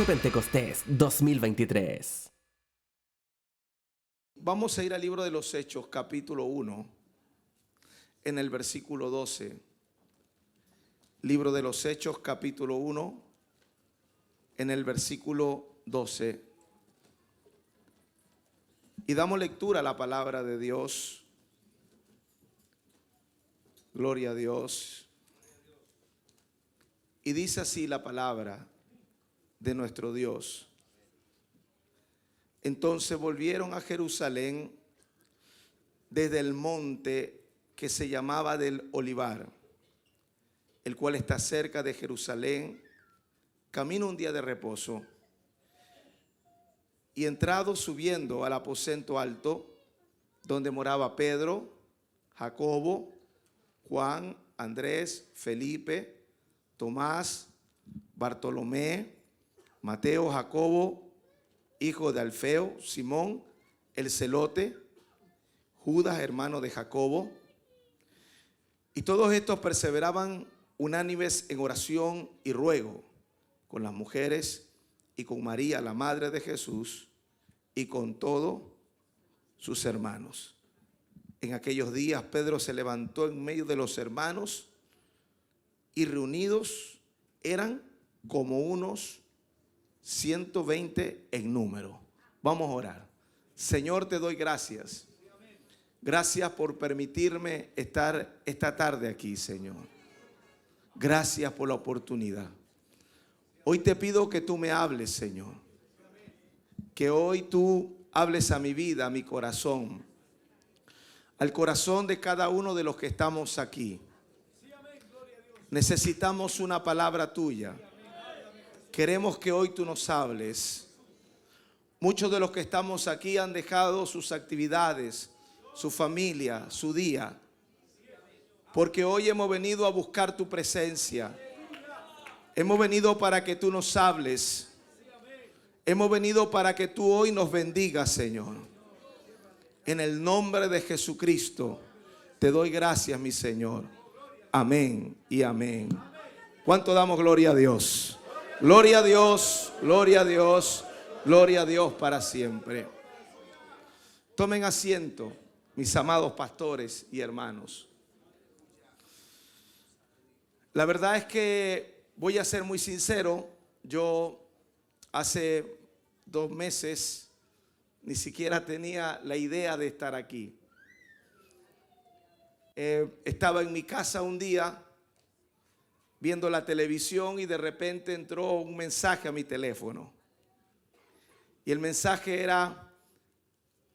su Pentecostés 2023. Vamos a ir al libro de los Hechos, capítulo 1, en el versículo 12. Libro de los Hechos, capítulo 1, en el versículo 12. Y damos lectura a la palabra de Dios. Gloria a Dios. Y dice así la palabra de nuestro Dios. Entonces volvieron a Jerusalén desde el monte que se llamaba del Olivar, el cual está cerca de Jerusalén, camino un día de reposo. Y entrado subiendo al aposento alto, donde moraba Pedro, Jacobo, Juan, Andrés, Felipe, Tomás, Bartolomé, Mateo, Jacobo, hijo de Alfeo, Simón, el celote, Judas, hermano de Jacobo. Y todos estos perseveraban unánimes en oración y ruego con las mujeres y con María, la madre de Jesús, y con todos sus hermanos. En aquellos días Pedro se levantó en medio de los hermanos y reunidos eran como unos 120 en número. Vamos a orar. Señor, te doy gracias. Gracias por permitirme estar esta tarde aquí, Señor. Gracias por la oportunidad. Hoy te pido que tú me hables, Señor. Que hoy tú hables a mi vida, a mi corazón, al corazón de cada uno de los que estamos aquí. Necesitamos una palabra tuya. Queremos que hoy tú nos hables. Muchos de los que estamos aquí han dejado sus actividades, su familia, su día, porque hoy hemos venido a buscar tu presencia. Hemos venido para que tú nos hables. Hemos venido para que tú hoy nos bendigas, Señor. En el nombre de Jesucristo te doy gracias, mi Señor. Amén y amén. ¿Cuánto damos gloria a Dios? Gloria a Dios, gloria a Dios, gloria a Dios para siempre. Tomen asiento, mis amados pastores y hermanos. La verdad es que voy a ser muy sincero. Yo hace 2 meses ni siquiera tenía la idea de estar aquí. Estaba en mi casa un día viendo la televisión y de repente entró un mensaje a mi teléfono. Y el mensaje era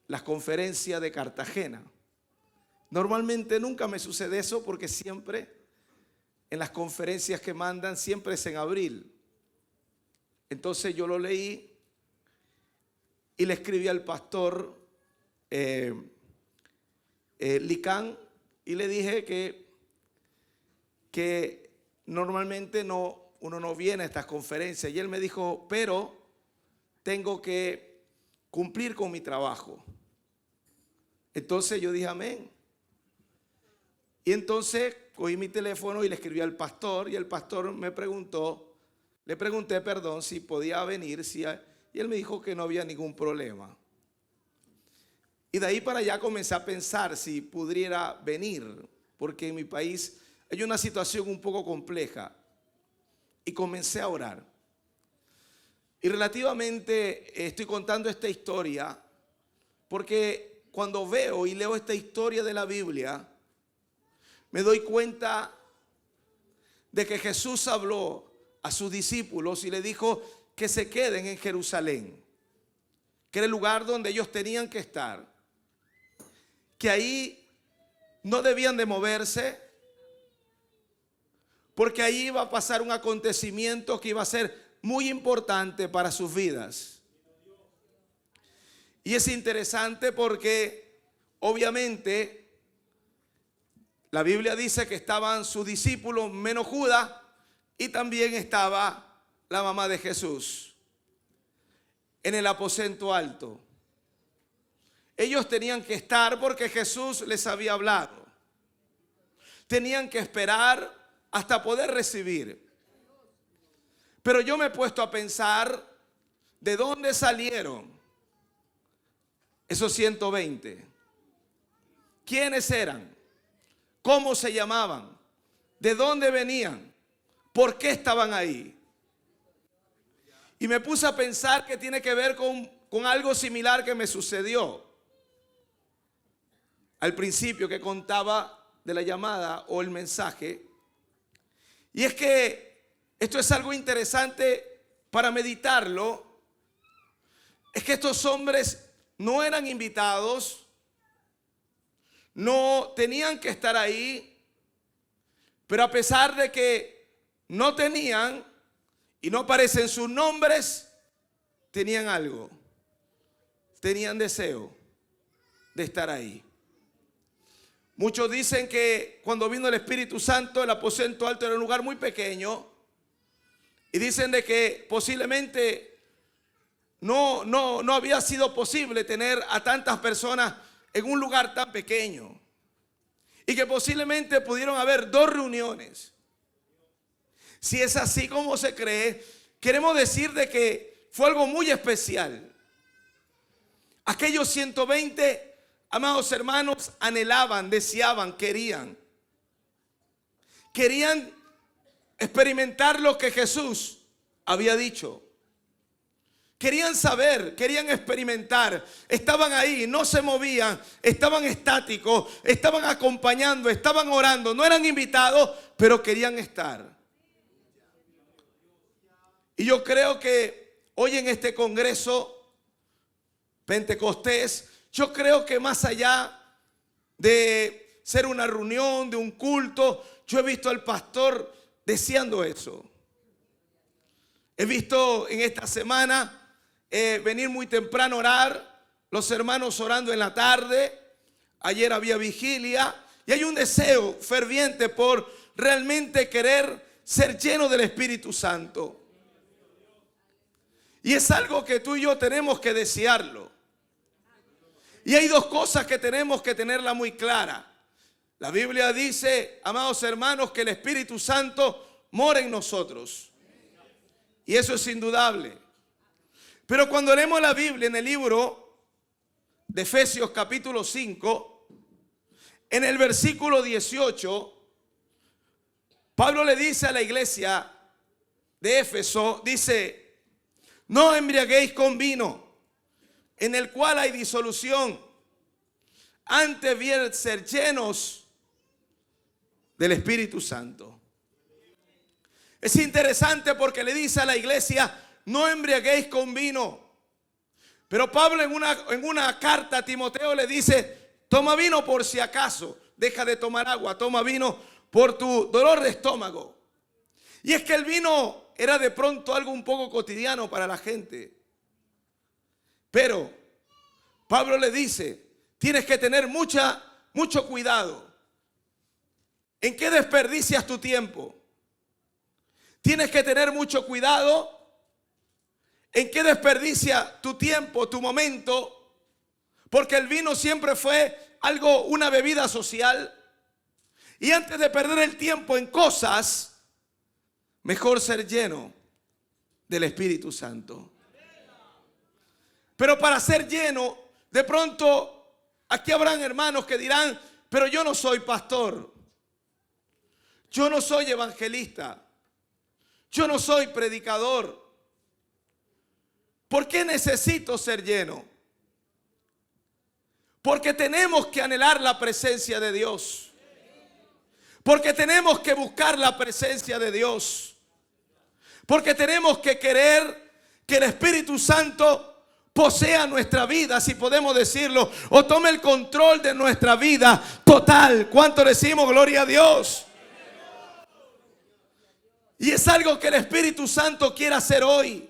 las conferencias de Cartagena. Normalmente nunca me sucede eso porque siempre en las conferencias que mandan siempre es en abril. Entonces yo lo leí y le escribí al pastor Licán y le dije que normalmente uno no viene a estas conferencias. Y él me dijo, pero tengo que cumplir con mi trabajo. Entonces yo dije, amén. Y entonces cogí mi teléfono y le escribí al pastor. Y el pastor me preguntó, le pregunté, perdón, si podía venir. Y él me dijo que no había ningún problema. Y de ahí para allá comencé a pensar si pudiera venir, porque en mi país hay una situación un poco compleja. Y comencé a orar. Y relativamente estoy contando esta historia porque cuando veo y leo esta historia de la Biblia, me doy cuenta de que Jesús habló a sus discípulos y le dijo que se queden en Jerusalén, que era el lugar donde ellos tenían que estar, que ahí no debían de moverse, porque ahí iba a pasar un acontecimiento que iba a ser muy importante para sus vidas. Y es interesante porque obviamente la Biblia dice que estaban sus discípulos menos Judas y también estaba la mamá de Jesús en el aposento alto. Ellos tenían que estar porque Jesús les había hablado. Tenían que esperar hasta poder recibir. Pero yo me he puesto a pensar ¿De dónde salieron esos 120? ¿Quiénes eran? ¿Cómo se llamaban? ¿De dónde venían? ¿Por qué estaban ahí? Y me puse a pensar que tiene que ver con algo similar que me sucedió al principio, que contaba de la llamada o el mensaje. Y es que esto es algo interesante para meditarlo. Es que estos hombres no eran invitados, no tenían que estar ahí, pero a pesar de que no tenían y no aparecen sus nombres, tenían algo, tenían deseo de estar ahí. Muchos dicen que cuando vino el Espíritu Santo, el aposento alto era un lugar muy pequeño, y dicen de que posiblemente no había sido posible tener a tantas personas en un lugar tan pequeño, y que posiblemente pudieron haber 2 reuniones. Si es así como se cree, queremos decir de que fue algo muy especial. Aquellos 120, amados hermanos, anhelaban, deseaban, querían experimentar lo que Jesús había dicho. Querían saber, querían experimentar. Estaban ahí, no se movían, estaban estáticos, estaban acompañando, estaban orando. No eran invitados, pero querían estar. Y yo creo que hoy en este congreso Pentecostés, yo creo que más allá de ser una reunión, de un culto, yo he visto al pastor deseando eso. He visto en esta semana venir muy temprano a orar, los hermanos orando en la tarde. Ayer había vigilia y hay un deseo ferviente por realmente querer ser lleno del Espíritu Santo. Y es algo que tú y yo tenemos que desearlo. Y hay 2 cosas que tenemos que tenerla muy clara. La Biblia dice, amados hermanos, que el Espíritu Santo mora en nosotros. Y eso es indudable. Pero cuando leemos la Biblia en el libro de Efesios capítulo 5, en el versículo 18, Pablo le dice a la iglesia de Éfeso, dice: no embriaguéis con vino, en el cual hay disolución, antes bien ser llenos del Espíritu Santo. Es interesante porque le dice a la iglesia: no embriaguéis con vino. Pero Pablo en una carta a Timoteo le dice: toma vino por si acaso, deja de tomar agua, toma vino por tu dolor de estómago. Y es que el vino era de pronto algo un poco cotidiano para la gente. Pero Pablo le dice: tienes que tener mucho cuidado. ¿En qué desperdicias tu tiempo? Tienes que tener mucho cuidado en qué desperdicia tu tiempo, tu momento, porque el vino siempre fue una bebida social. Y antes de perder el tiempo en cosas, mejor ser lleno del Espíritu Santo. Pero para ser lleno, de pronto aquí habrán hermanos que dirán: pero yo no soy pastor, yo no soy evangelista, yo no soy predicador. ¿Por qué necesito ser lleno? Porque tenemos que anhelar la presencia de Dios. Porque tenemos que buscar la presencia de Dios. Porque tenemos que querer que el Espíritu Santo posea nuestra vida, si podemos decirlo, o tome el control de nuestra vida total. ¿Cuánto decimos gloria a Dios? Y es algo que el Espíritu Santo quiere hacer hoy.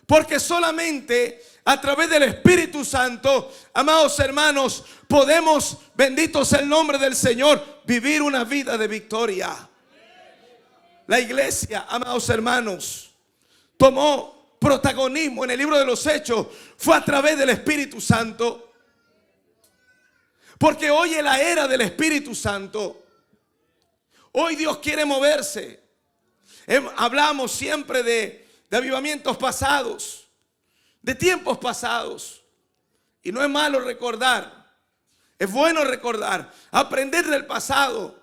Porque solamente a través del Espíritu Santo, amados hermanos, podemos, bendito sea el nombre del Señor, vivir una vida de victoria. La iglesia, amados hermanos, tomó protagonismo en el libro de los Hechos. Fue a través del Espíritu Santo. Porque hoy es la era del Espíritu Santo. Hoy Dios quiere moverse. Hablamos siempre de de avivamientos pasados, de tiempos pasados. Y no es malo recordar, es bueno recordar, aprender del pasado.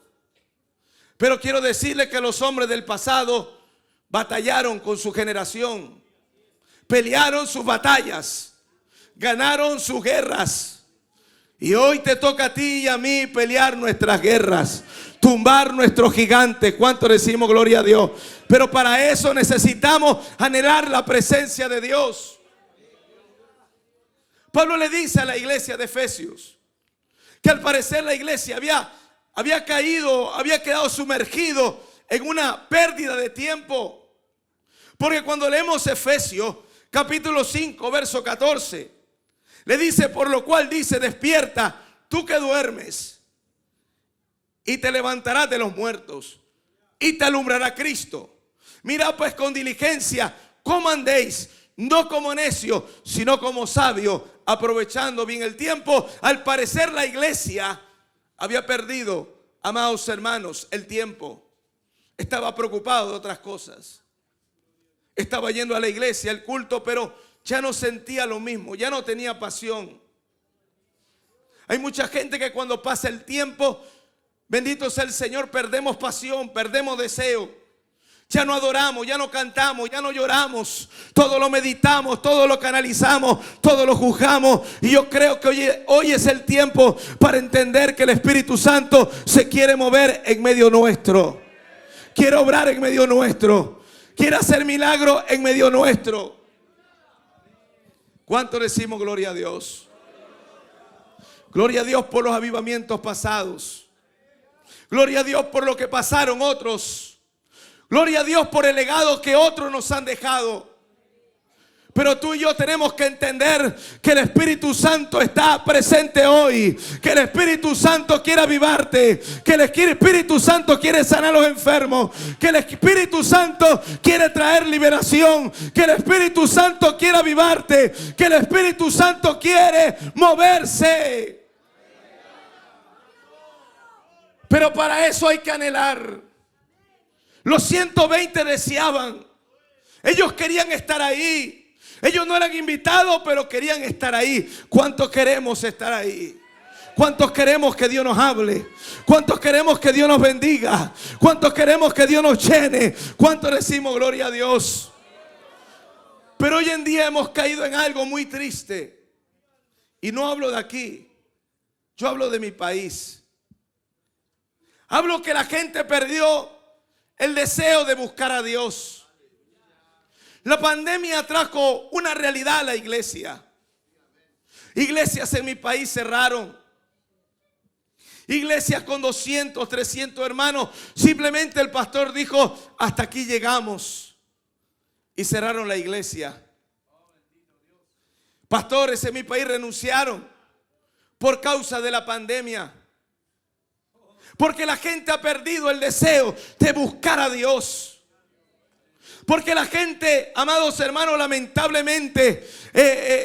Pero quiero decirle que los hombres del pasado batallaron con su generación, pelearon sus batallas, ganaron sus guerras. Y hoy te toca a ti y a mí pelear nuestras guerras, tumbar nuestros gigantes. ¿Cuánto decimos gloria a Dios? Pero para eso necesitamos anhelar la presencia de Dios. Pablo le dice a la iglesia de Efesios que al parecer la iglesia había caído, había quedado sumergido en una pérdida de tiempo. Porque cuando leemos Efesios capítulo 5 verso 14, le dice: por lo cual dice, despierta tú que duermes, y te levantarás de los muertos, y te alumbrará Cristo. Mira pues con diligencia cómo andéis, no como necios, sino como sabios, aprovechando bien el tiempo. Al parecer la iglesia había perdido, amados hermanos, el tiempo. Estaba preocupado de otras cosas. Estaba yendo a la iglesia, al culto, pero ya no sentía lo mismo, ya no tenía pasión. Hay mucha gente que cuando pasa el tiempo, bendito sea el Señor, perdemos pasión, perdemos deseo. Ya no adoramos, ya no cantamos, ya no lloramos. Todo lo meditamos, todo lo canalizamos, todo lo juzgamos. Y yo creo que hoy es el tiempo para entender que el Espíritu Santo se quiere mover en medio nuestro. Quiere obrar en medio nuestro. Quiere hacer milagros en medio nuestro. ¿Cuánto decimos gloria a Dios? Gloria a Dios por los avivamientos pasados. Gloria a Dios por lo que pasaron otros. Gloria a Dios por el legado que otros nos han dejado. Pero tú y yo tenemos que entender que el Espíritu Santo está presente hoy. Que el Espíritu Santo quiere avivarte. Que el Espíritu Santo quiere sanar a los enfermos. Que el Espíritu Santo quiere traer liberación. Que el Espíritu Santo quiere avivarte. Que el Espíritu Santo quiere moverse. Pero para eso hay que anhelar. Los 120 deseaban. Ellos querían estar ahí. Ellos no eran invitados, pero querían estar ahí. ¿Cuántos queremos estar ahí? ¿Cuántos queremos que Dios nos hable? ¿Cuántos queremos que Dios nos bendiga? ¿Cuántos queremos que Dios nos llene? ¿Cuántos decimos gloria a Dios? Pero hoy en día hemos caído en algo muy triste. Y no hablo de aquí. Yo hablo de mi país. Hablo que la gente perdió el deseo de buscar a Dios. La pandemia trajo una realidad a la iglesia. Iglesias en mi país cerraron. Iglesias con 200, 300 hermanos. Simplemente el pastor dijo: hasta aquí llegamos. Y cerraron la iglesia. Pastores en mi país renunciaron por causa de la pandemia. Porque la gente ha perdido el deseo de buscar a Dios. Porque la gente, amados hermanos, lamentablemente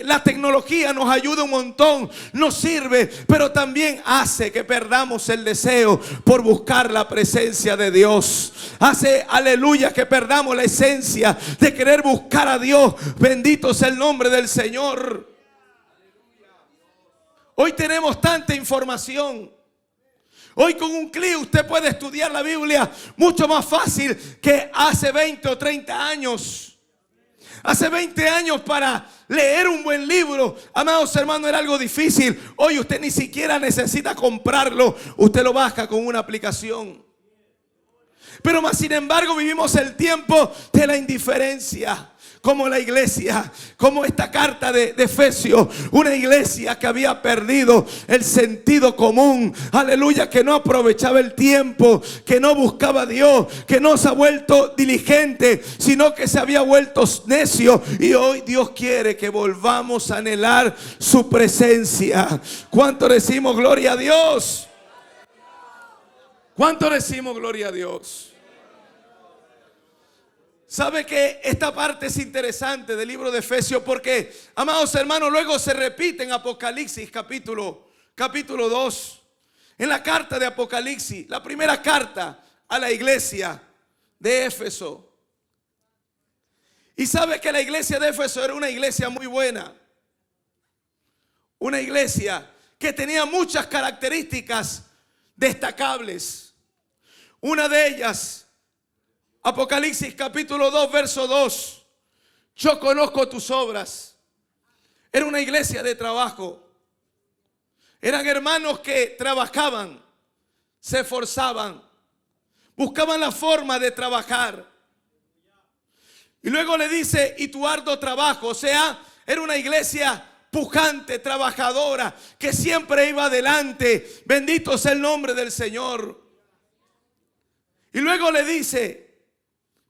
la tecnología nos ayuda un montón, nos sirve, pero también hace que perdamos el deseo por buscar la presencia de Dios. Hace, aleluya, que perdamos la esencia de querer buscar a Dios. Bendito sea el nombre del Señor. Hoy tenemos tanta información. Hoy con un clic usted puede estudiar la Biblia mucho más fácil que hace 20 o 30 años. Hace 20 años para leer un buen libro, amados hermanos, era algo difícil. Hoy usted ni siquiera necesita comprarlo. Usted lo baja con una aplicación. Pero más sin embargo vivimos el tiempo de la indiferencia. Como la iglesia, como esta carta de Efesios, una iglesia que había perdido el sentido común, aleluya, que no aprovechaba el tiempo, que no buscaba a Dios, que no se ha vuelto diligente, sino que se había vuelto necio. Y hoy Dios quiere que volvamos a anhelar su presencia. ¿Cuánto decimos gloria a Dios? ¿Cuánto decimos gloria a Dios? ¿Sabe que esta parte es interesante del libro de Efesios? Porque, amados hermanos, luego se repite en Apocalipsis capítulo 2. En la carta de Apocalipsis, la primera carta a la iglesia de Éfeso. Y sabe que la iglesia de Éfeso era una iglesia muy buena. Una iglesia que tenía muchas características destacables. Una de ellas, Apocalipsis capítulo 2, verso 2. Yo conozco tus obras. Era una iglesia de trabajo. Eran hermanos que trabajaban, se esforzaban, buscaban la forma de trabajar. Y luego le dice, y tu arduo trabajo. O sea, era una iglesia pujante, trabajadora, que siempre iba adelante. Bendito sea el nombre del Señor. Y luego le dice,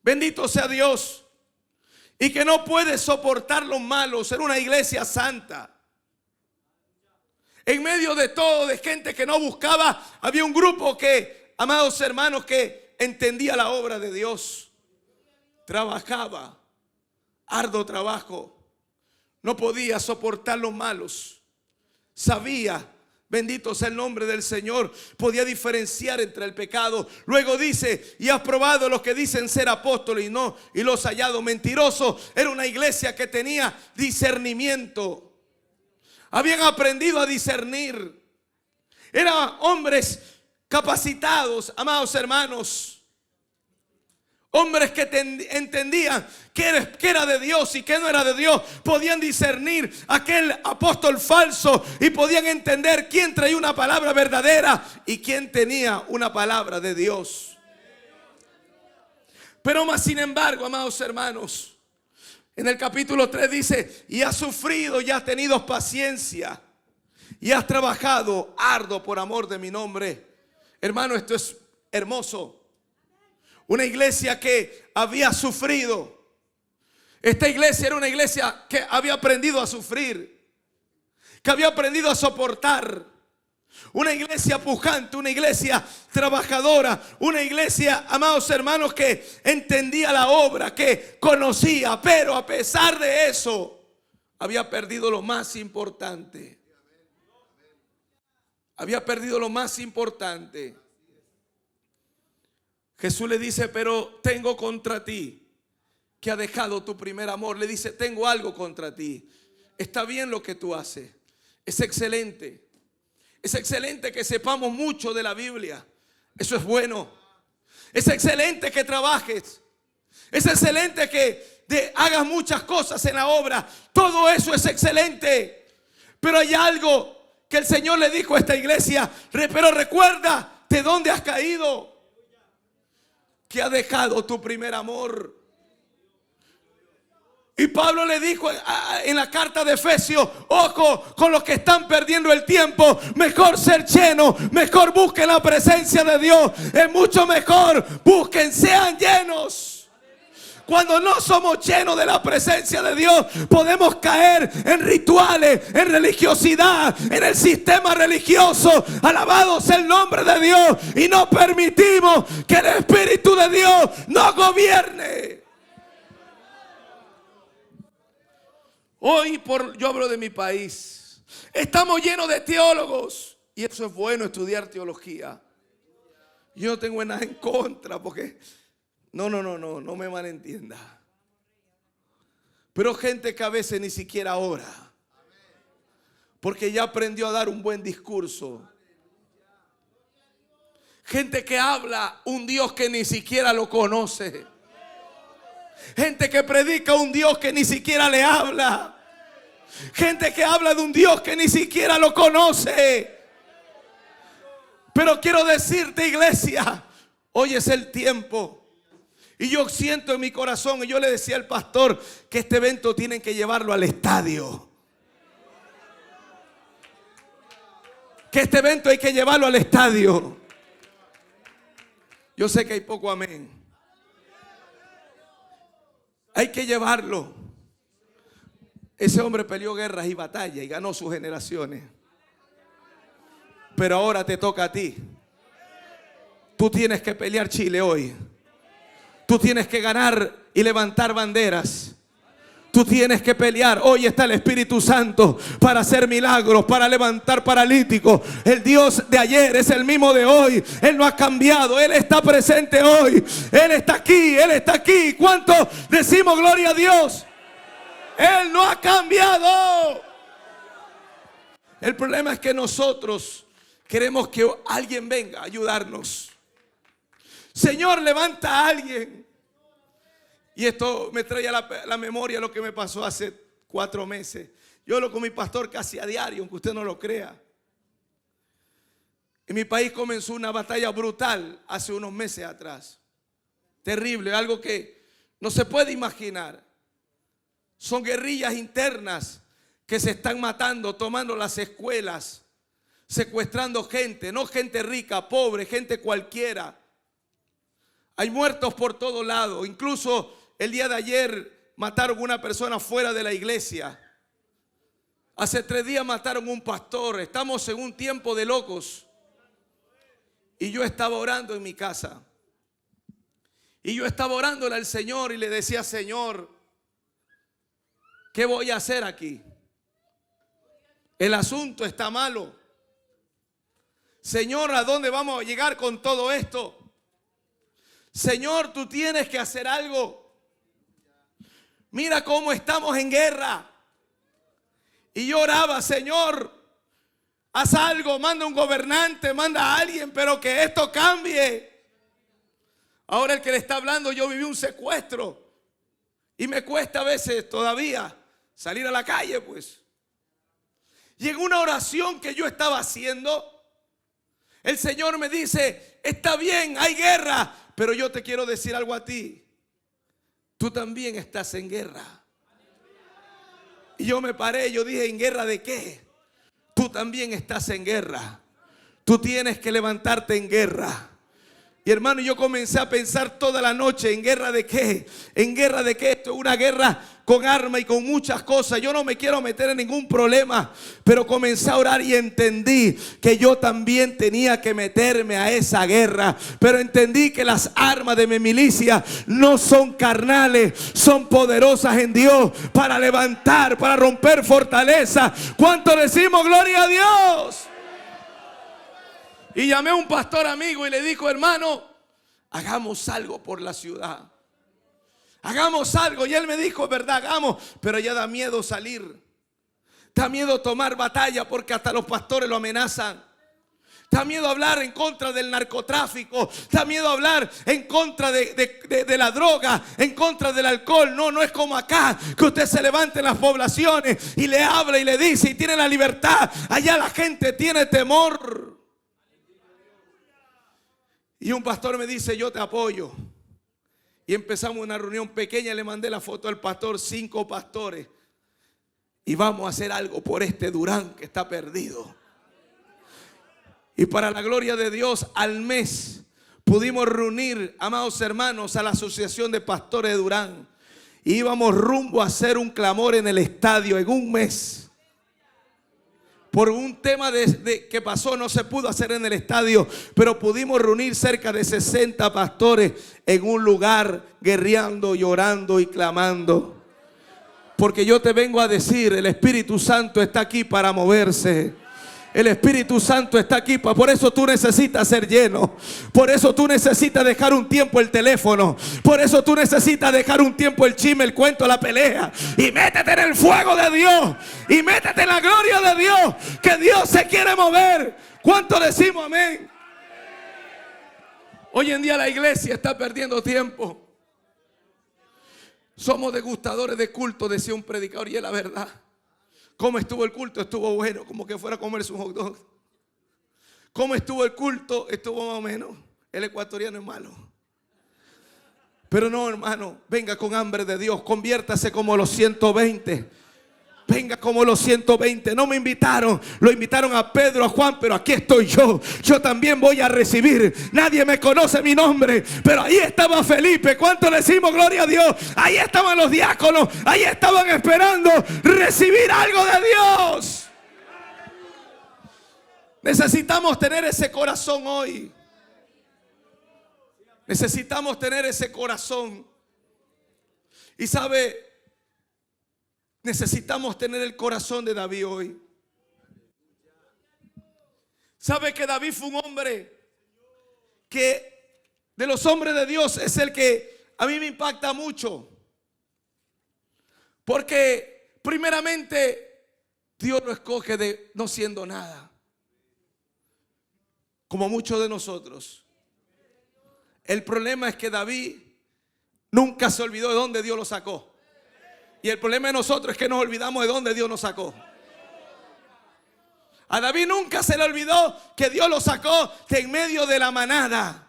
bendito sea Dios, y que no puede soportar los malos. Era una iglesia santa. En medio de todo, de gente que no buscaba, había un grupo que, amados hermanos, que entendía la obra de Dios. Trabajaba, arduo trabajo. No podía soportar los malos. Sabía, bendito sea el nombre del Señor, podía diferenciar entre el pecado. Luego dice, y has probado los que dicen ser apóstoles y los hallados mentirosos. Era una iglesia que tenía discernimiento. Habían aprendido a discernir. Eran hombres capacitados, amados hermanos. Hombres que entendían que era de Dios y que no era de Dios. Podían discernir aquel apóstol falso y podían entender quién traía una palabra verdadera y quién tenía una palabra de Dios. Pero más sin embargo, amados hermanos, en el capítulo 3 dice, y has sufrido y has tenido paciencia y has trabajado arduo por amor de mi nombre. Hermano, esto es hermoso. Una iglesia que había sufrido. Esta iglesia era una iglesia que había aprendido a sufrir, que había aprendido a soportar. Una iglesia pujante, una iglesia trabajadora, una iglesia, amados hermanos, que entendía la obra, que conocía, pero a pesar de eso, había perdido lo más importante. Había perdido lo más importante. Jesús le dice, pero tengo contra ti que ha dejado tu primer amor. Le dice, tengo algo contra ti. Está bien lo que tú haces. Es excelente. Es excelente que sepamos mucho de la Biblia. Eso es bueno. Es excelente que trabajes. Es excelente que hagas muchas cosas en la obra. Todo eso es excelente. Pero hay algo que el Señor le dijo a esta iglesia. Pero recuerda de dónde has caído. Que ha dejado tu primer amor. Y Pablo le dijo en la carta de Efesios, ojo con los que están perdiendo el tiempo. Mejor ser lleno, mejor busquen la presencia de Dios. Es mucho mejor, busquen, sean llenos. Cuando no somos llenos de la presencia de Dios, podemos caer en rituales, en religiosidad, en el sistema religioso. Alabado sea el nombre de Dios. Y no permitimos que el Espíritu de Dios nos gobierne. Hoy yo hablo de mi país. Estamos llenos de teólogos. Y eso es bueno, estudiar teología. Yo no tengo nada en contra porque... No me malentienda. Pero gente que a veces ni siquiera ora. Porque ya aprendió a dar un buen discurso. Gente que habla un Dios que ni siquiera lo conoce. Gente que predica un Dios que ni siquiera le habla. Gente que habla de un Dios que ni siquiera lo conoce. Pero quiero decirte, iglesia, hoy es el tiempo. Y yo siento en mi corazón, y yo le decía al pastor, que este evento tienen que llevarlo al estadio. Que este evento hay que llevarlo al estadio. Yo sé que hay poco amén. Hay que llevarlo. Ese hombre peleó guerras y batallas y ganó sus generaciones. Pero ahora te toca a ti. Tú tienes que pelear Chile hoy. Tú tienes que ganar y levantar banderas. Tú tienes que pelear. Hoy está el Espíritu Santo para hacer milagros, para levantar paralíticos. El Dios de ayer es el mismo de hoy. Él no ha cambiado. Él está presente hoy. Él está aquí. Él está aquí. ¿Cuánto decimos gloria a Dios? Él no ha cambiado. El problema es que nosotros queremos que alguien venga a ayudarnos. Señor, levanta a alguien. Y esto me trae a la memoria lo que me pasó hace 4 meses. Yo hablo con mi pastor casi a diario, aunque usted no lo crea. En mi país comenzó una batalla brutal hace unos meses atrás. Terrible, algo que no se puede imaginar. Son guerrillas internas que se están matando, tomando las escuelas, secuestrando gente, no gente rica, pobre, gente cualquiera. Hay muertos por todos lados. Incluso el día de ayer mataron a una persona fuera de la iglesia. Hace 3 días mataron a un pastor. Estamos en un tiempo de locos. Y yo estaba orando en mi casa. Y yo estaba orándole al Señor y le decía: Señor, ¿qué voy a hacer aquí? El asunto está malo. Señor, ¿a dónde vamos a llegar con todo esto? Señor, tú tienes que hacer algo. Mira cómo estamos en guerra. Y yo oraba: Señor, haz algo, manda un gobernante, manda a alguien, pero que esto cambie. Ahora el que le está hablando, yo viví un secuestro. Y me cuesta a veces todavía salir a la calle, pues. Y en una oración que yo estaba haciendo, el Señor me dice: está bien, hay guerra, pero yo te quiero decir algo a ti. Tú también estás en guerra. Y yo me paré, yo dije: ¿en guerra de qué? Tú también estás en guerra. Tú tienes que levantarte en guerra. Y hermano, yo comencé a pensar toda la noche: ¿en guerra de qué? ¿En guerra de qué? Esto es una guerra con armas y con muchas cosas. Yo no me quiero meter en ningún problema, pero comencé a orar y entendí que yo también tenía que meterme a esa guerra. Pero entendí que las armas de mi milicia no son carnales, son poderosas en Dios para levantar, para romper fortaleza. ¿Cuánto decimos gloria a Dios? Y llamé a un pastor amigo y le dijo: hermano, hagamos algo por la ciudad. Hagamos algo. Y él me dijo: verdad, hagamos. Pero ya da miedo salir. Da miedo tomar batalla porque hasta los pastores lo amenazan. Da miedo hablar en contra del narcotráfico. Da miedo hablar en contra de la droga, en contra del alcohol. No es como acá, que usted se levante en las poblaciones y le habla y le dice y tiene la libertad. Allá la gente tiene temor. Y un pastor me dice: yo te apoyo. Y empezamos una reunión pequeña. Le mandé la foto al pastor, 5 pastores. Y vamos a hacer algo por este Durán que está perdido. Y para la gloria de Dios, al mes pudimos reunir, amados hermanos, a la Asociación de Pastores de Durán. Y íbamos rumbo a hacer un clamor en el estadio en un mes. Por un tema que pasó, no se pudo hacer en el estadio, pero pudimos reunir cerca de 60 pastores en un lugar, guerreando, llorando y clamando. Porque yo te vengo a decir: el Espíritu Santo está aquí para moverse. El Espíritu Santo está aquí. Por eso tú necesitas ser lleno. Por eso tú necesitas dejar un tiempo el teléfono. Por eso tú necesitas dejar un tiempo el chisme, el cuento, la pelea. Y métete en el fuego de Dios. Y métete en la gloria de Dios. Que Dios se quiere mover. ¿Cuánto decimos amén? Hoy en día la iglesia está perdiendo tiempo. Somos degustadores de culto, decía un predicador, y es la verdad. ¿Cómo estuvo el culto? Estuvo bueno, como que fuera a comerse un hot dog. ¿Cómo estuvo el culto? Estuvo más o menos. El ecuatoriano es malo. Pero no, hermano, venga con hambre de Dios, conviértase como los 120. Venga como los 120. No me invitaron, lo invitaron a Pedro, a Juan, pero aquí estoy yo. Yo también voy a recibir. Nadie me conoce mi nombre, pero ahí estaba Felipe. ¿Cuánto le decimos gloria a Dios? Ahí estaban los diáconos, ahí estaban esperando recibir algo de Dios. Necesitamos tener ese corazón hoy. Necesitamos tener ese corazón. Y sabe, Necesitamos tener el corazón de David hoy. ¿Sabe que David fue un hombre que de los hombres de Dios es el que a mí me impacta mucho? Porque primeramente Dios lo escoge de no siendo nada, como muchos de nosotros. El problema es que David nunca se olvidó de dónde Dios lo sacó. Y el problema de nosotros es que nos olvidamos de dónde Dios nos sacó. A David nunca se le olvidó que Dios lo sacó de en medio de la manada.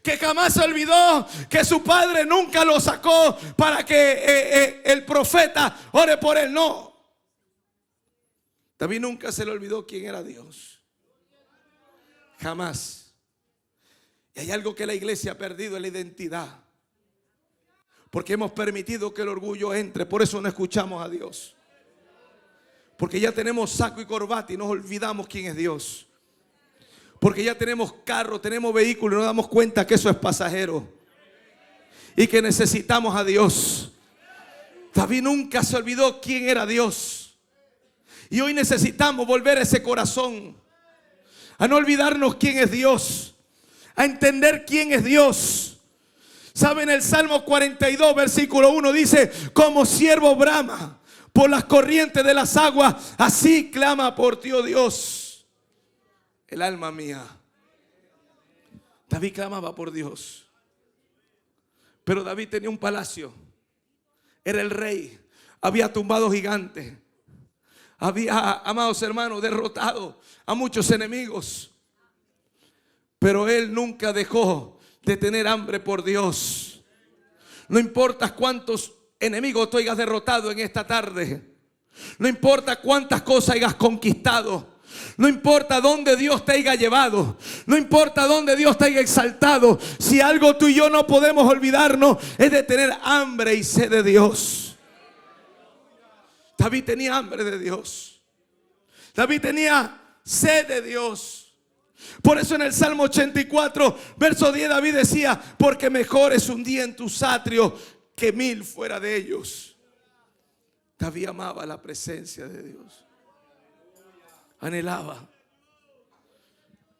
Que jamás se olvidó que su padre nunca lo sacó para que el profeta ore por él. No. David nunca se le olvidó quién era Dios. Jamás. Y hay algo que la iglesia ha perdido: es la identidad. Porque hemos permitido que el orgullo entre. Por eso no escuchamos a Dios. Porque ya tenemos saco y corbata y nos olvidamos quién es Dios. Porque ya tenemos carro, tenemos vehículo y nos damos cuenta que eso es pasajero. Y que necesitamos a Dios. David nunca se olvidó quién era Dios. Y hoy necesitamos volver a ese corazón. A no olvidarnos quién es Dios. A entender quién es Dios. ¿Saben? El Salmo 42, versículo 1 dice: como siervo brama por las corrientes de las aguas, así clama por ti, oh Dios, el alma mía. David clamaba por Dios. Pero David tenía un palacio. Era el rey. Había tumbado gigantes. Había, amados hermanos, derrotado a muchos enemigos. Pero él nunca dejó de tener hambre por Dios. No importa cuántos enemigos tú hayas derrotado en esta tarde. No importa cuántas cosas hayas conquistado. No importa dónde Dios te haya llevado. No importa dónde Dios te haya exaltado. Si algo tú y yo no podemos olvidarnos es de tener hambre y sed de Dios. David tenía hambre de Dios. David tenía sed de Dios. Por eso en el Salmo 84, verso 10, David decía: porque mejor es un día en tus atrios que 1000 fuera de ellos. David amaba la presencia de Dios. Anhelaba.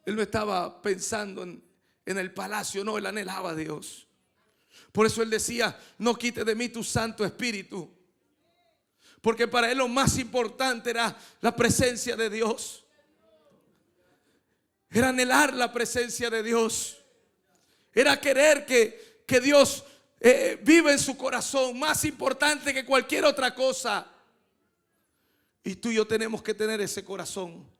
Él no estaba pensando en el palacio, no, él anhelaba a Dios. Por eso él decía: no quites de mí tu Santo Espíritu. Porque para él lo más importante era la presencia de Dios. Era anhelar la presencia de Dios. Era querer que Dios viva en su corazón. Más importante que cualquier otra cosa. Y tú y yo tenemos que tener ese corazón.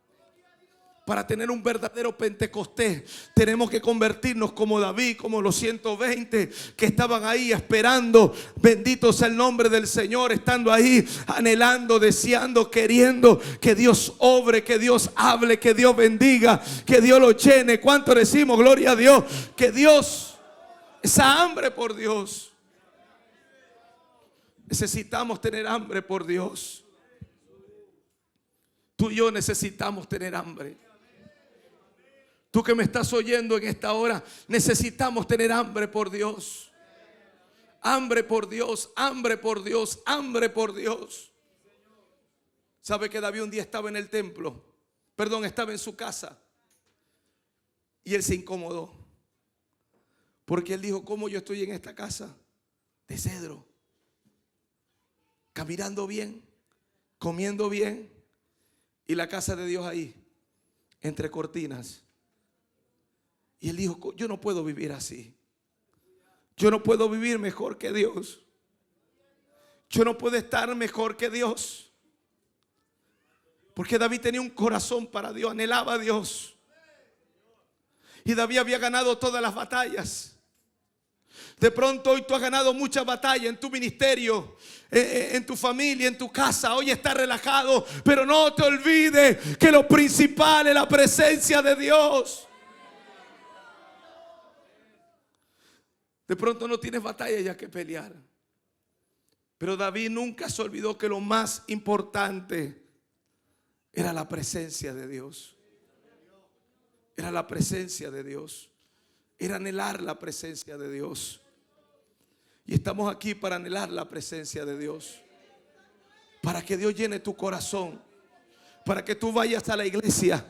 Para tener un verdadero Pentecostés tenemos que convertirnos como David, como los 120 que estaban ahí esperando. Bendito sea el nombre del Señor, estando ahí anhelando, deseando, queriendo que Dios obre, que Dios hable, que Dios bendiga, que Dios lo llene. ¿Cuánto decimos gloria a Dios? Que Dios, esa hambre por Dios. Necesitamos tener hambre por Dios. Tú y yo necesitamos tener hambre. Tú que me estás oyendo en esta hora, necesitamos tener hambre por Dios. Hambre por Dios, hambre por Dios, hambre por Dios. ¿Sabe que David un día estaba en el templo? Estaba en su casa. Y él se incomodó. Porque él dijo: ¿cómo yo estoy en esta casa de cedro? Caminando bien, comiendo bien. Y la casa de Dios ahí, entre cortinas. Y él dijo: yo no puedo vivir así. Yo no puedo vivir mejor que Dios. Yo no puedo estar mejor que Dios. Porque David tenía un corazón para Dios, anhelaba a Dios. Y David había ganado todas las batallas. De pronto hoy tú has ganado muchas batallas en tu ministerio, en tu familia, en tu casa. Hoy estás relajado, pero no te olvides que lo principal es la presencia de Dios. De pronto no tienes batalla ya que pelear. Pero David nunca se olvidó que lo más importante era la presencia de Dios. Era la presencia de Dios. Era anhelar la presencia de Dios. Y estamos aquí para anhelar la presencia de Dios. para que Dios llene tu corazón, para que tú vayas a la iglesia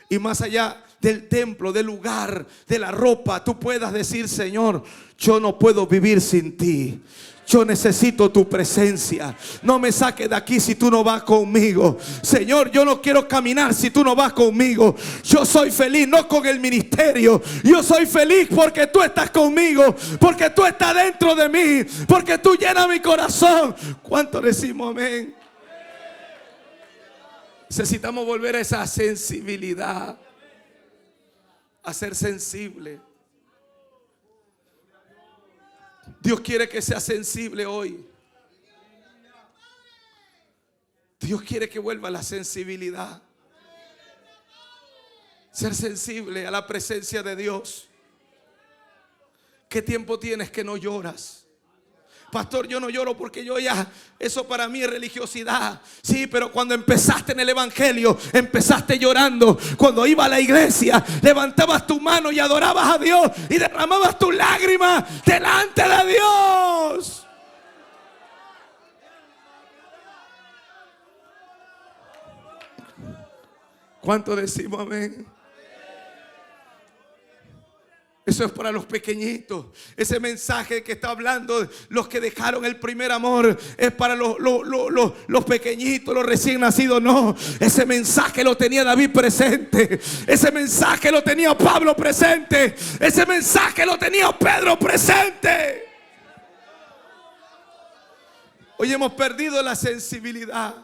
y más allá del templo, del lugar, de la ropa, tú puedas decir: Señor, yo no puedo vivir sin ti. Yo necesito tu presencia. No me saques de aquí si tú no vas conmigo. Señor, yo no quiero caminar si tú no vas conmigo. Yo soy feliz no con el ministerio. Yo soy feliz porque tú estás conmigo, porque tú estás dentro de mí, porque tú llenas mi corazón. ¿Cuánto decimos amén? Necesitamos volver a esa sensibilidad, a ser sensible. Dios quiere que seas sensible hoy. Dios quiere que vuelva la sensibilidad. Ser sensible a la presencia de Dios. ¿Qué tiempo tienes que no lloras? Pastor, yo no lloro porque yo ya, eso para mí es religiosidad. Sí, pero cuando empezaste en el evangelio, empezaste llorando. Cuando iba a la iglesia, levantabas tu mano y adorabas a Dios y derramabas tus lágrimas delante de Dios. ¿Cuánto decimos amén? Eso es para los pequeñitos. Ese mensaje que está hablando, los que dejaron el primer amor, es para los pequeñitos, los recién nacidos. No, ese mensaje lo tenía David presente. Ese mensaje lo tenía Pablo presente. Ese mensaje lo tenía Pedro presente. Hoy hemos perdido la sensibilidad.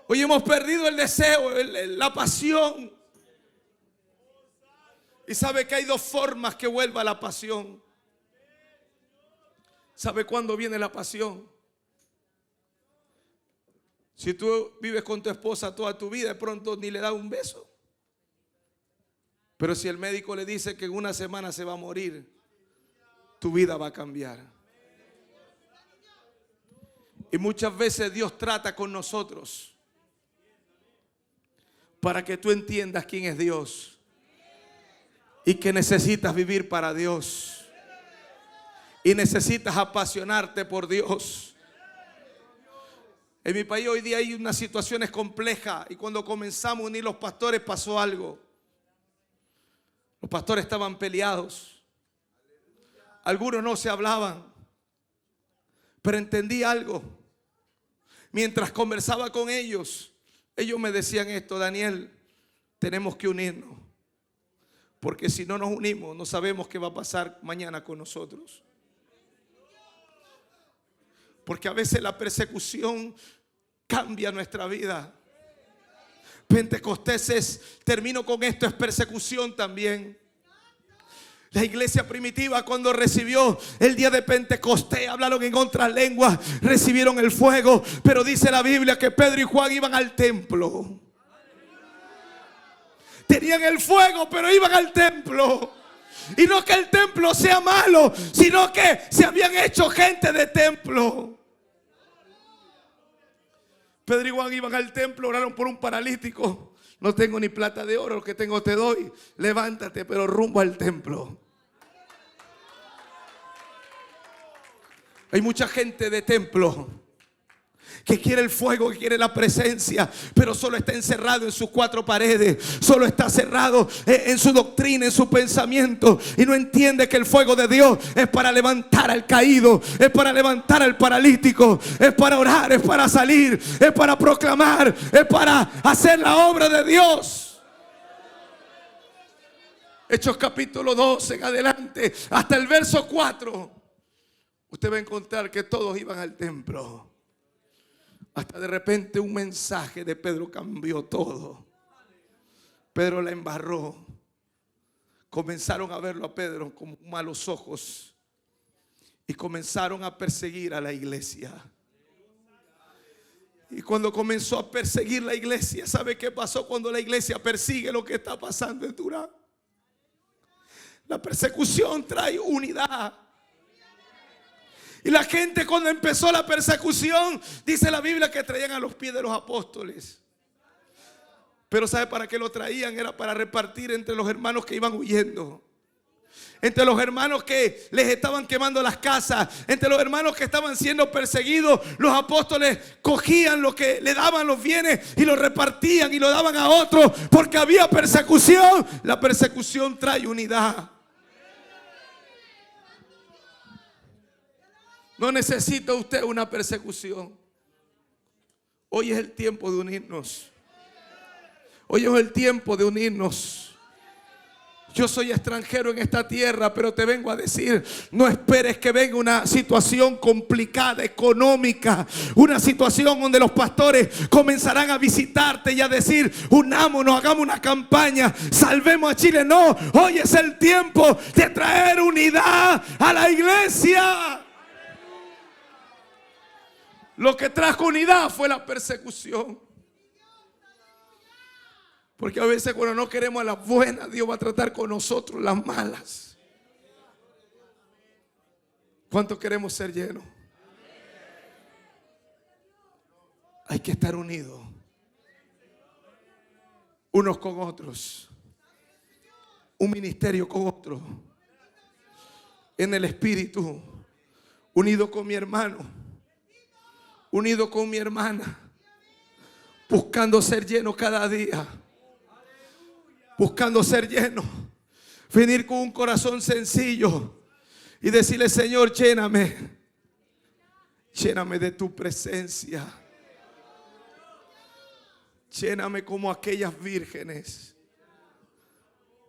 Hoy hemos perdido el deseo, la pasión. Y sabe que hay dos formas que vuelva la pasión. ¿Sabe cuándo viene la pasión? Si tú vives con tu esposa toda tu vida, de pronto ni le das un beso. Pero si el médico le dice que en una semana se va a morir, tu vida va a cambiar. Y muchas veces Dios trata con nosotros para que tú entiendas quién es Dios. Y que necesitas vivir para Dios. Y necesitas apasionarte por Dios. En mi país hoy día hay unas situaciones complejas. Y cuando comenzamos a unir los pastores pasó algo. Los pastores estaban peleados. Algunos no se hablaban. Pero entendí algo. Mientras conversaba con ellos, ellos me decían esto: Daniel, tenemos que unirnos. Porque si no nos unimos, no sabemos qué va a pasar mañana con nosotros. Porque a veces la persecución cambia nuestra vida. Pentecostés, termino con esto, es persecución también. La iglesia primitiva, cuando recibió el día de Pentecostés, hablaron en otras lenguas, recibieron el fuego. Pero dice la Biblia que Pedro y Juan iban al templo. Tenían el fuego, pero iban al templo. Y no que el templo sea malo, sino que se habían hecho gente de templo. Pedro y Juan iban al templo, oraron por un paralítico. No tengo ni plata de oro, lo que tengo te doy. Levántate, pero rumbo al templo. Hay mucha gente de templo que quiere el fuego, que quiere la presencia, pero solo está encerrado en sus cuatro paredes. Solo está cerrado en su doctrina, en su pensamiento, y no entiende que el fuego de Dios es para levantar al caído, es para levantar al paralítico, es para orar, es para salir, es para proclamar, es para hacer la obra de Dios. Hechos capítulo 12 en adelante, hasta el verso 4, usted va a encontrar que todos iban al templo. Hasta de repente un mensaje de Pedro cambió todo. Pedro la embarró. Comenzaron a verlo a Pedro con malos ojos. Y comenzaron a perseguir a la iglesia. Y cuando comenzó a perseguir la iglesia, ¿sabe qué pasó cuando la iglesia persigue lo que está pasando en Turán? La persecución trae unidad. Y la gente, cuando empezó la persecución, dice la Biblia que traían a los pies de los apóstoles. Pero ¿sabe para qué lo traían? Era para repartir entre los hermanos que iban huyendo. entre los hermanos que les estaban quemando las casas, entre los hermanos que estaban siendo perseguidos, los apóstoles cogían lo que le daban los bienes y lo repartían y lo daban a otros, porque había persecución. La persecución trae unidad. No necesita usted una persecución. Hoy es el tiempo de unirnos. Hoy es el tiempo de unirnos. Yo soy extranjero en esta tierra, pero te vengo a decir, no esperes que venga una situación complicada, económica, una situación donde los pastores comenzarán a visitarte y a decir, unámonos, hagamos una campaña, salvemos a Chile. No, hoy es el tiempo de traer unidad a la iglesia. Lo que trajo unidad fue la persecución. Porque a veces cuando no queremos a las buenas, Dios va a tratar con nosotros las malas. ¿Cuánto queremos ser llenos? Hay que estar unidos unos con otros. Un ministerio con otro. En el espíritu. Unido con mi hermano. Unido con mi hermana. Buscando ser lleno cada día. Buscando ser lleno. Venir con un corazón sencillo y decirle, Señor, lléname. Lléname de tu presencia. Lléname como aquellas vírgenes.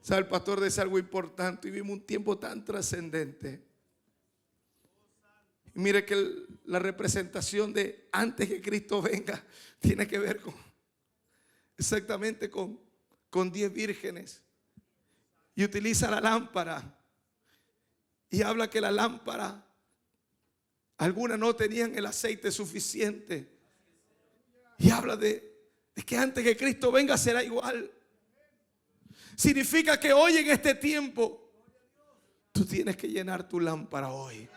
¿Sabe? El pastor decía algo importante y vivimos un tiempo tan trascendente. Y mire que la representación de antes que Cristo venga tiene que ver con exactamente con 10 vírgenes. Y utiliza la lámpara. Y habla que la lámpara, algunas no tenían el aceite suficiente. Y habla de que antes que Cristo venga será igual. Significa que hoy en este tiempo tú tienes que llenar tu lámpara hoy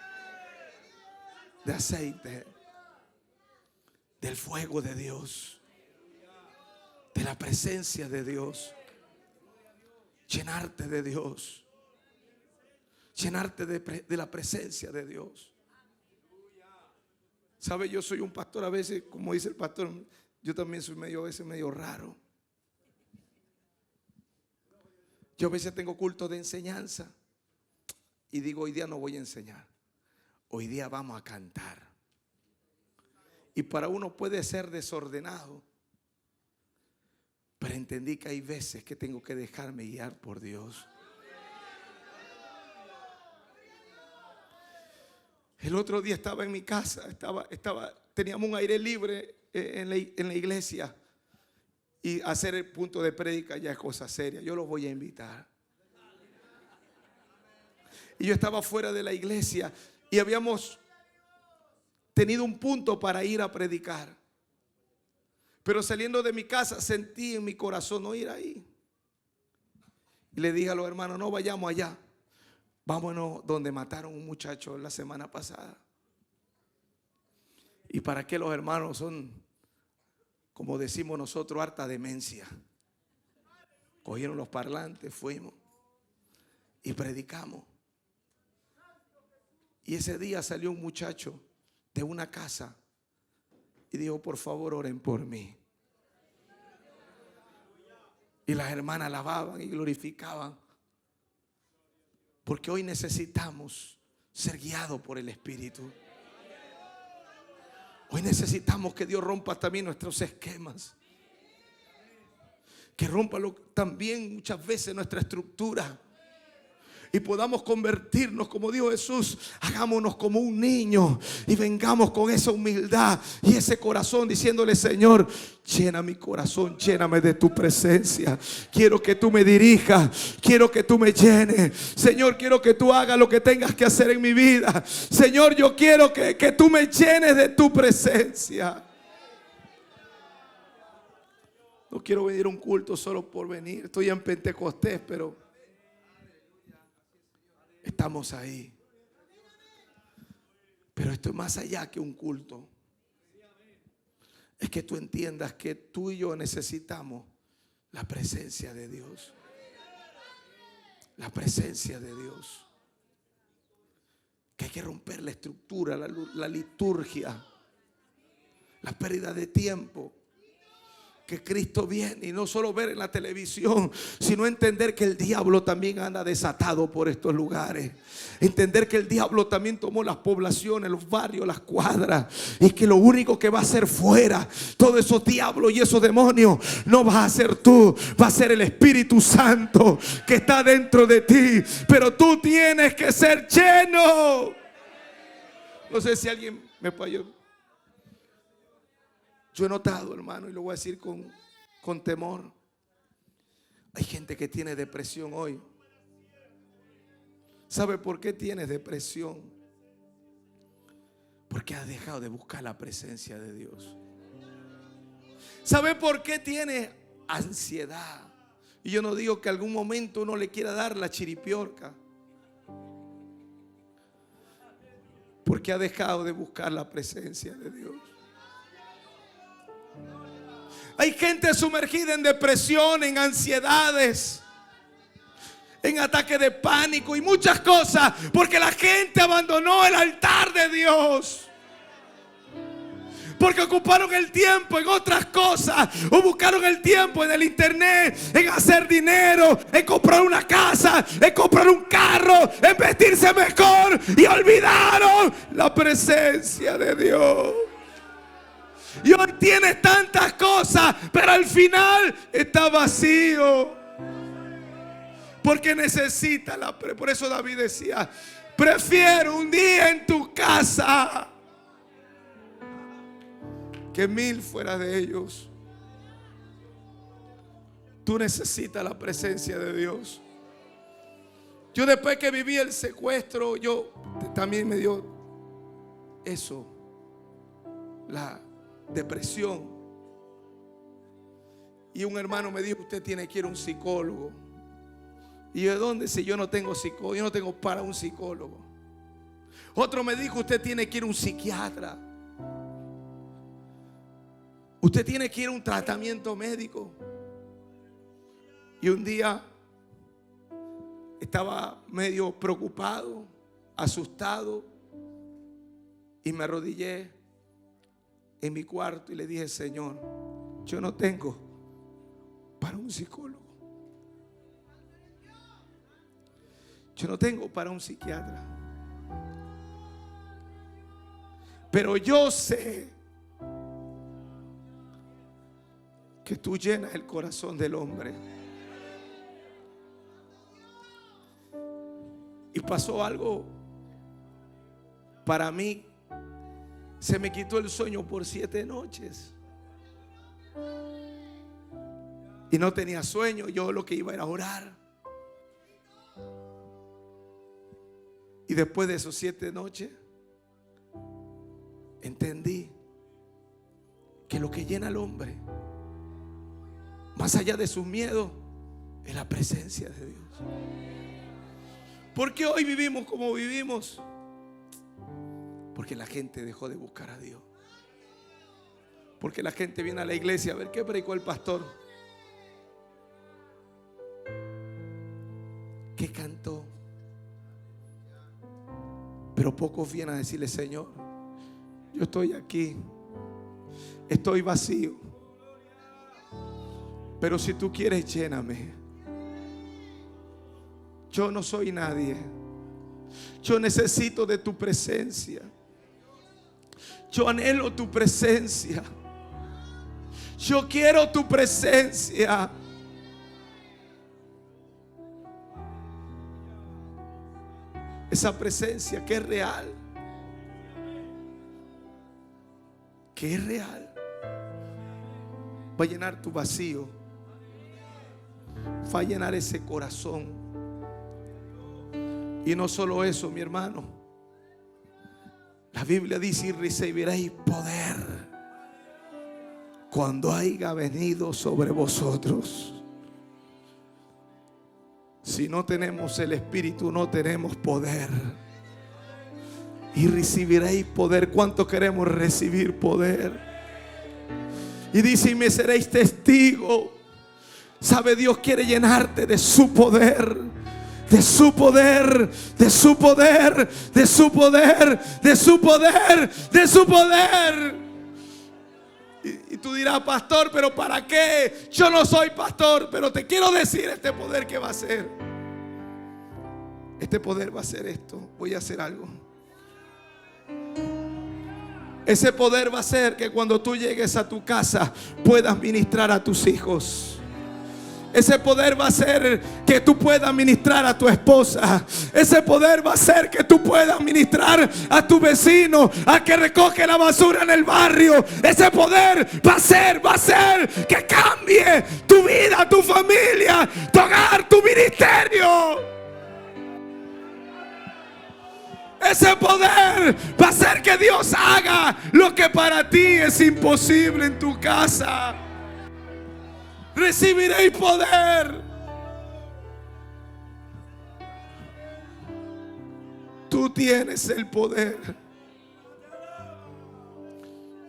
de aceite, del fuego de Dios, de la presencia de Dios. Llenarte de Dios. Llenarte de la presencia de Dios. ¿Sabe? Yo soy un pastor a veces, como dice el pastor, yo también soy a veces medio raro. Yo a veces tengo culto de enseñanza y digo, hoy día no voy a enseñar. Hoy día vamos a cantar. Y para uno puede ser desordenado, pero entendí que hay veces que tengo que dejarme guiar por Dios. El otro día estaba en mi casa, teníamos un aire libre en la iglesia. Y hacer el punto de prédica ya es cosa seria. Yo los voy a invitar. Y yo estaba fuera de la iglesia y habíamos tenido un punto para ir a predicar. Pero saliendo de mi casa sentí en mi corazón no ir ahí. Y le dije a los hermanos, no vayamos allá. Vámonos donde mataron a un muchacho la semana pasada. ¿Y para qué los hermanos son, como decimos nosotros, harta demencia? Cogieron los parlantes, fuimos y predicamos. Y ese día salió un muchacho de una casa y dijo, por favor, oren por mí. Y las hermanas alababan y glorificaban. Porque hoy necesitamos ser guiados por el Espíritu. Hoy necesitamos que Dios rompa también nuestros esquemas. Que rompa también muchas veces nuestra estructura. Y podamos convertirnos, como dijo Jesús, hagámonos como un niño y vengamos con esa humildad y ese corazón diciéndole, Señor, llena mi corazón, lléname de tu presencia. Quiero que tú me dirijas, quiero que tú me llenes. Señor, quiero que tú hagas lo que tengas que hacer en mi vida. Señor, yo quiero que tú me llenes de tu presencia. No quiero venir a un culto solo por venir. Estoy en Pentecostés, pero estamos ahí. Pero esto es más allá que un culto. Es que tú entiendas que tú y yo necesitamos la presencia de Dios. La presencia de Dios. Que hay que romper la estructura, la liturgia, la pérdida de tiempo. Que Cristo viene y no solo ver en la televisión, sino entender que el diablo también anda desatado por estos lugares. Entender que el diablo también tomó las poblaciones, los barrios, las cuadras, y que lo único que va a hacer fuera todos esos diablos y esos demonios no vas a ser tú, va a ser el Espíritu Santo que está dentro de ti. Pero tú tienes que ser lleno. No sé si alguien me apoyó. Yo he notado, hermano, y lo voy a decir con temor. Hay gente que tiene depresión hoy. ¿Sabe por qué tienes depresión? Porque has dejado de buscar la presencia de Dios. ¿Sabe por qué tienes ansiedad? Y yo no digo que algún momento uno le quiera dar la chiripiorca. Porque ha dejado de buscar la presencia de Dios. Hay gente sumergida en depresión, en ansiedades, en ataques de pánico y muchas cosas, porque la gente abandonó el altar de Dios. Porque ocuparon el tiempo en otras cosas, o buscaron el tiempo en el internet, en hacer dinero, en comprar una casa, en comprar un carro, en vestirse mejor, y olvidaron la presencia de Dios. Y hoy tienes tantas cosas, pero al final está vacío. Porque necesita por eso David decía: prefiero un día en tu casa que 1000 fuera de ellos. Tú necesitas la presencia de Dios. Yo después que viví el secuestro, yo también me dio eso, la depresión. Y un hermano me dijo: usted tiene que ir a un psicólogo. Y yo: ¿de dónde? Si yo no tengo psicólogo, yo no tengo para un psicólogo. Otro me dijo: usted tiene que ir a un psiquiatra. Usted tiene que ir a un tratamiento médico. Y un día estaba medio preocupado, asustado, y me arrodillé en mi cuarto y le dije: Señor, yo no tengo para un psicólogo. Yo no tengo para un psiquiatra. Pero yo sé que tú llenas el corazón del hombre. Y pasó algo para mí. Se me quitó el sueño por 7 noches. Y no tenía sueño. Yo lo que iba era orar. Y después de esos 7 noches entendí que lo que llena al hombre, más allá de sus miedos, es la presencia de Dios. ¿Por qué hoy vivimos como vivimos? Porque la gente dejó de buscar a Dios. Porque la gente viene a la iglesia a ver qué predicó el pastor, qué cantó. Pero pocos vienen a decirle: Señor, yo estoy aquí, estoy vacío, pero si tú quieres, lléname. Yo no soy nadie. Yo necesito de tu presencia. Yo anhelo tu presencia. Yo quiero tu presencia. Esa presencia que es real. Que es real. Va a llenar tu vacío. Va a llenar ese corazón. Y no solo eso, mi hermano. La Biblia dice: y recibiréis poder cuando haya venido sobre vosotros. Si no tenemos el Espíritu, no tenemos poder. Y recibiréis poder. ¿Cuánto queremos recibir poder? Y dice: y me seréis testigo. ¿Sabe? Dios quiere llenarte de su poder. de su poder, de su poder, de su poder, de su poder, de su poder. Y tú dirás, pastor, ¿pero para qué? Yo no soy pastor, pero te quiero decir este poder que va a hacer. Este poder va a hacer esto. Voy a hacer algo. Ese poder va a hacer que cuando tú llegues a tu casa puedas ministrar a tus hijos. Ese poder va a hacer que tú puedas ministrar a tu esposa. Ese poder va a hacer que tú puedas ministrar a tu vecino, a que recoge la basura en el barrio. Ese poder va a hacer que cambie tu vida, tu familia, tu hogar, tu ministerio. Ese poder va a hacer que Dios haga lo que para ti es imposible en tu casa. Recibiréis poder. Tú tienes el poder.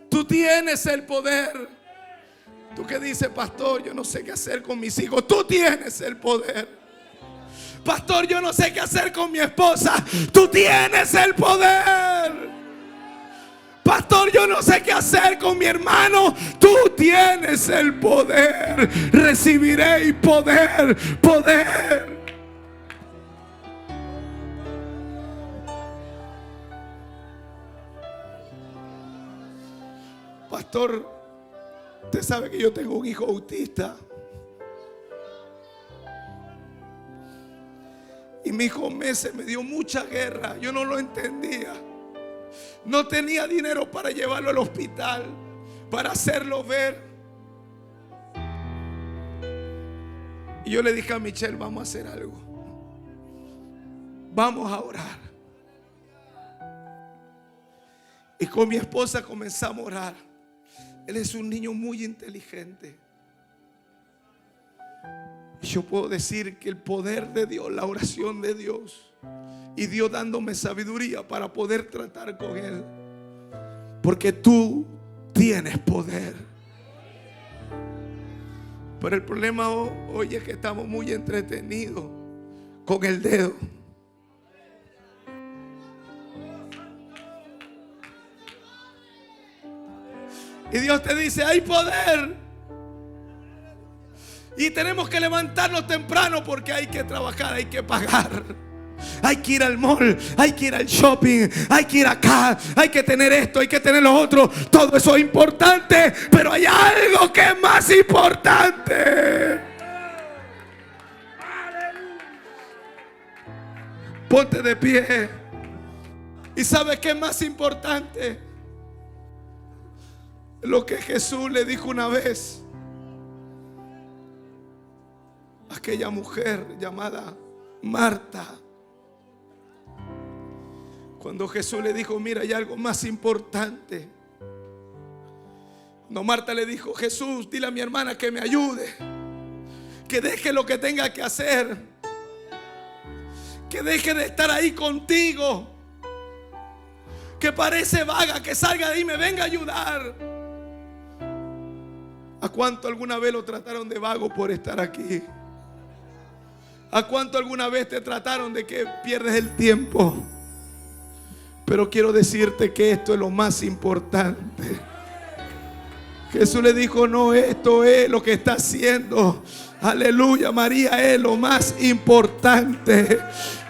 Tú tienes el poder. Tú que dices, pastor, yo no sé qué hacer con mis hijos. Tú tienes el poder. Pastor, yo no sé qué hacer con mi esposa. Tú tienes el poder. Pastor, yo no sé qué hacer con mi hermano. Tú tienes el poder. Recibiréis poder, poder. Pastor, usted sabe que yo tengo un hijo autista. Y mi hijo meses me dio mucha guerra. Yo no lo entendía. No tenía dinero para llevarlo al hospital, para hacerlo ver. Y yo le dije a Michelle, vamos a hacer algo. Vamos a orar. Y con mi esposa comenzamos a orar. Él es un niño muy inteligente. Y yo puedo decir que el poder de Dios, la oración de Dios, y Dios dándome sabiduría para poder tratar con él. Porque tú tienes poder. Pero el problema hoy es que estamos muy entretenidos con el dedo. Y Dios te dice, hay poder. Y tenemos que levantarnos temprano porque hay que trabajar, hay que pagar. Hay que ir al mall, hay que ir al shopping, hay que ir acá, hay que tener esto, hay que tener lo otro. Todo eso es importante, pero hay algo que es más importante. Ponte de pie. ¿Y sabes qué es más importante? Lo que Jesús le dijo una vez a aquella mujer llamada Marta. Cuando Jesús le dijo, mira, hay algo más importante. No, Marta le dijo, Jesús, dile a mi hermana que me ayude, que deje lo que tenga que hacer, que deje de estar ahí contigo, que parece vaga, que salga de ahí y me venga a ayudar. ¿A cuánto alguna vez lo trataron de vago por estar aquí? ¿A cuánto alguna vez te trataron de que pierdes el tiempo? Pero quiero decirte que esto es lo más importante. Jesús le dijo, no, esto es lo que está haciendo. Aleluya, María, es lo más importante.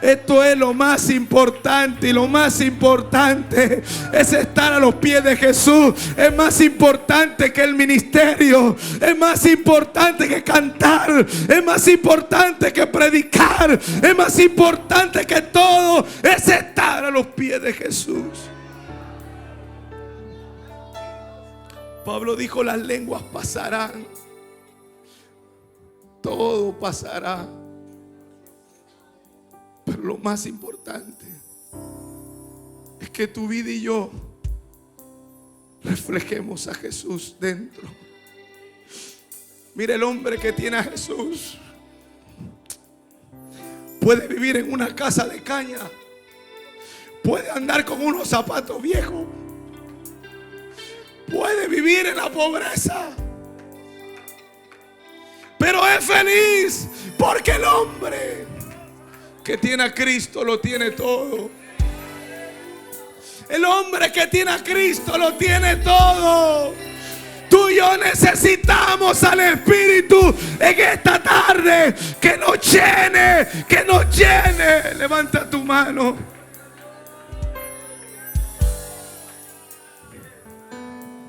Esto es lo más importante. Y lo más importante es estar a los pies de Jesús. Es más importante que el ministerio. Es más importante que cantar. Es más importante que predicar. Es más importante que todo. Es estar a los pies de Jesús. Pablo dijo, las lenguas pasarán. Todo pasará. Pero lo más importante es que tu vida y yo reflejemos a Jesús dentro. Mira, el hombre que tiene a Jesús puede vivir en una casa de caña, puede andar con unos zapatos viejos, puede vivir en la pobreza, pero es feliz porque el hombre que tiene a Cristo lo tiene todo. El hombre que tiene a Cristo lo tiene todo. Tú y yo necesitamos al Espíritu en esta tarde, que nos llene, que nos llene. Levanta tu mano.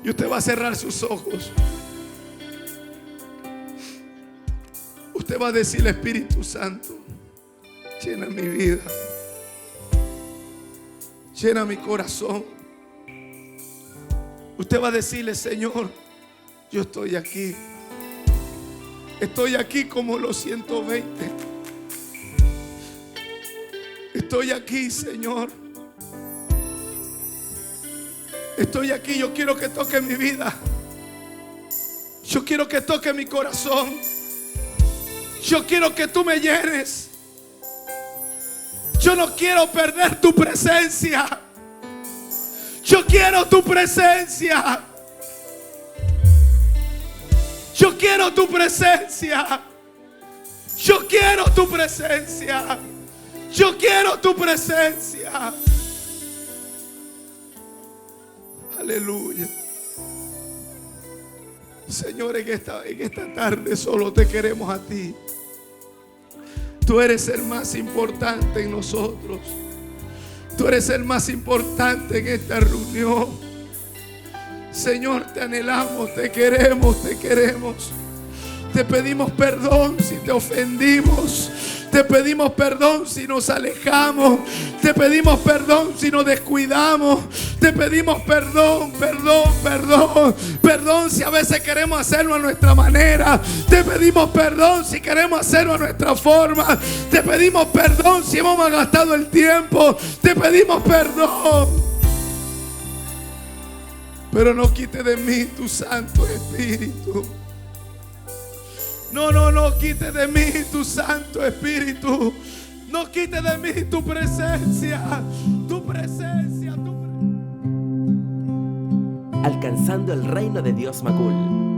Y usted va a cerrar sus ojos. Usted va a decirle: Espíritu Santo, llena mi vida, llena mi corazón. Usted va a decirle: Señor, yo estoy aquí. Estoy aquí como los 120. Estoy aquí, Señor. Estoy aquí. Yo quiero que toque mi vida. Yo quiero que toque mi corazón. Yo quiero que tú me llenes. Yo no quiero perder tu presencia. Yo quiero tu presencia. Yo quiero tu presencia. Yo quiero tu presencia. Yo quiero tu presencia. Aleluya. Señor, en esta tarde solo te queremos a ti. Tú eres el más importante en nosotros. Tú eres el más importante en esta reunión. Señor, te anhelamos, te queremos, te queremos. Te pedimos perdón si te ofendimos. Te pedimos perdón si nos alejamos. Te pedimos perdón si nos descuidamos. Te pedimos perdón, perdón si a veces queremos hacerlo a nuestra manera. Te pedimos perdón si queremos hacerlo a nuestra forma. Te pedimos perdón si hemos malgastado el tiempo. Te pedimos perdón. Pero no quite de mí tu Santo Espíritu. No quite de mí tu Santo Espíritu. No quite de mí tu presencia. Tu presencia. Alcanzando el reino de Dios Macul.